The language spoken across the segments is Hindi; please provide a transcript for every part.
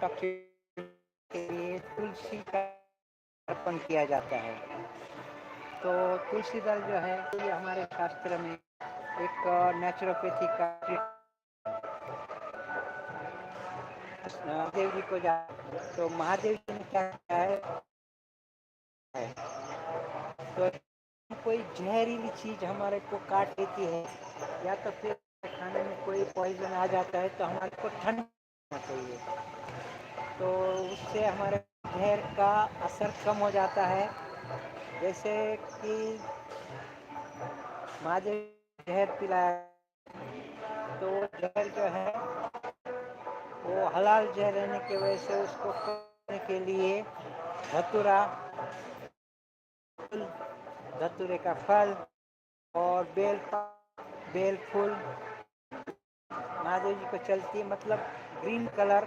टॉक्सिक के लिए तुलसी का अर्पण किया जाता है। तो तुलसी दल जो है ये हमारे शास्त्र में एक नेचुरोपैथी का महादेव जी को जा, तो महादेव जी ने क्या किया है, तो कोई जहरीली चीज हमारे को काट लेती है या तो फिर खाने में कोई पॉइजन आ जाता है तो हमारे को ठंड होना चाहिए, तो उससे हमारे जहर का असर कम हो जाता है। जैसे कि महादेव जहर पिलाया तो जहर जो है वो हलाल जहर रहने की वजह से उसको करने के लिए धतूरा, धतूरे का फल और बेल फूल महादेव जी को चलती है। मतलब green colour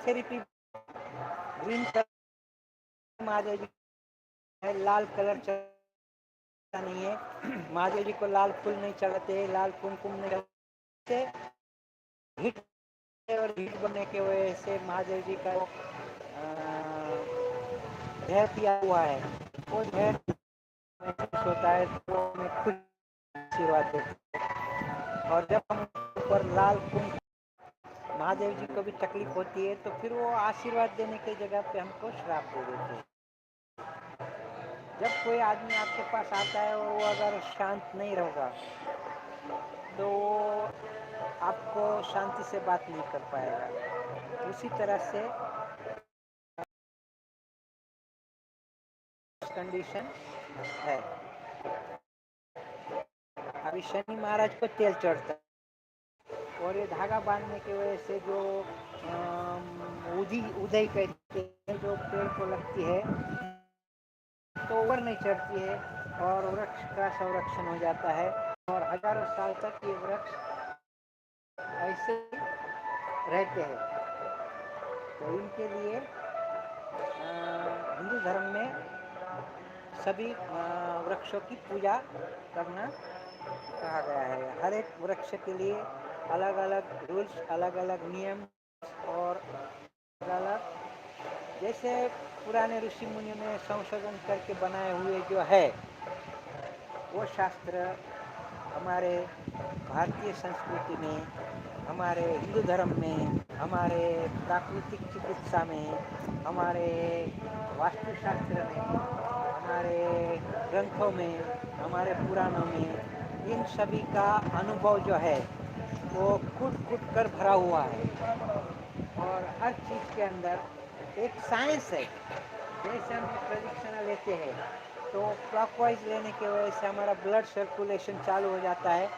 therapy, green colour Mahadev ji है, लाल कलर चलता नहीं है। महादेव जी को लाल फूल नहीं चढ़ते, लाल कुमकुम नहीं चढ़ते। हिट और हिट बनने की वजह से महादेव जी का जहर पिया हुआ है, वो जहर होता है तो हमें खुद आशीर्वाद देते हैं। और जब हम ऊपर लाल कुमकुम, महादेव जी को भी तकलीफ होती है तो फिर वो आशीर्वाद देने की जगह पे हमको श्राप दे देते हैं। जब कोई आदमी आपके पास आता है और वो अगर शांत नहीं रहेगा तो आपको शांति से बात नहीं कर पाएगा। उसी तरह से कंडीशन है। अभी शनि महाराज को तेल चढ़ता है और ये धागा बांधने की वजह से जो उदय कहते हैं जो पेड़ को लगती है तो ऊपर नहीं चढ़ती है और वृक्ष का संरक्षण हो जाता है और हजारों साल तक ये वृक्ष ऐसे रहते हैं। तो इनके लिए हिंदू धर्म में सभी वृक्षों की पूजा करना कहा गया है। हर एक वृक्ष के लिए अलग अलग रूल्स, अलग अलग नियम और अलग, जैसे पुराने ऋषि मुनियों ने संशोधन करके बनाए हुए जो है वो शास्त्र हमारे भारतीय संस्कृति में, हमारे हिंदू धर्म में, हमारे प्राकृतिक चिकित्सा में, हमारे वास्तुशास्त्र में, हमारे ग्रंथों में, हमारे पुराणों में, इन सभी का अनुभव जो है वो कूट कर भरा हुआ है। और हर चीज़ के अंदर एक साइंस है। जैसे हम प्रदक्षिणा लेते हैं तो क्लॉकवाइज लेने की वजह से हमारा ब्लड सर्कुलेशन चालू हो जाता है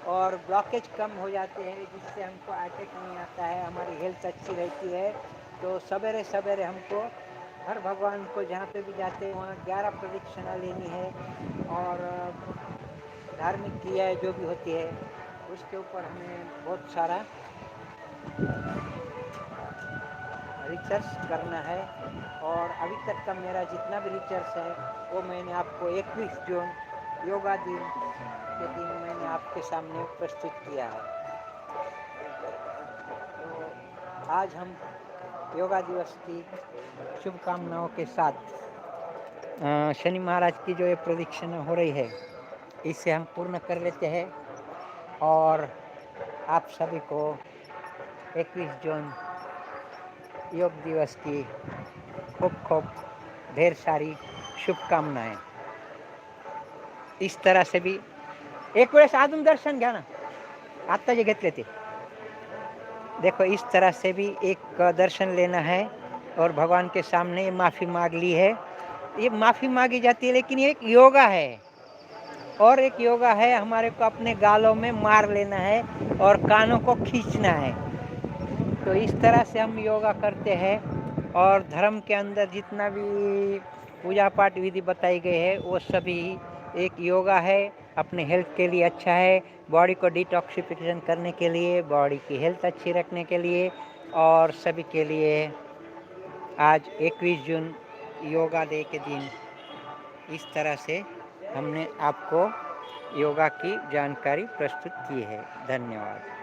और ब्लॉकेज कम हो जाते हैं, जिससे हमको अटैक नहीं आता है, हमारी हेल्थ अच्छी रहती है। तो सवेरे सवेरे हमको हर भगवान को जहाँ पे भी जाते हैं वहाँ 11 प्रदक्षिणा लेनी है और धार्मिक क्रियाएँ जो भी होती है उसके ऊपर हमें बहुत सारा रिसर्च करना है। और अभी तक का मेरा जितना भी रिसर्च है वो मैंने आपको 21 जून योगा दिन के दिन मैंने आपके सामने प्रस्तुत किया है। तो आज हम योगा दिवस की शुभकामनाओं के साथ शनि महाराज की जो ये प्रदक्षिणा हो रही है इसे हम पूर्ण कर लेते हैं और आप सभी को 21 जून योग दिवस की खूब ढेर सारी शुभकामनाएं। इस तरह से भी एक वेळेस अजून दर्शन घ्या ना, आत्ता जे घेतले ते देखो, इस तरह से भी एक दर्शन लेना है और भगवान के सामने ये माफ़ी मांग ली है। ये माफ़ी मांगी जाती है लेकिन ये एक योगा है और एक योगा है हमारे को अपने गालों में मार लेना है और कानों को खींचना है। तो इस तरह से हम योगा करते हैं और धर्म के अंदर जितना भी पूजा पाठ विधि बताई गई है वो सभी एक योगा है, अपने हेल्थ के लिए अच्छा है, बॉडी को डिटॉक्सिफिकेशन करने के लिए, बॉडी की हेल्थ अच्छी रखने के लिए और सभी के लिए आज 21 जून योगा डे के दिन इस तरह से हमने आपको योगा की जानकारी प्रस्तुत की है। धन्यवाद।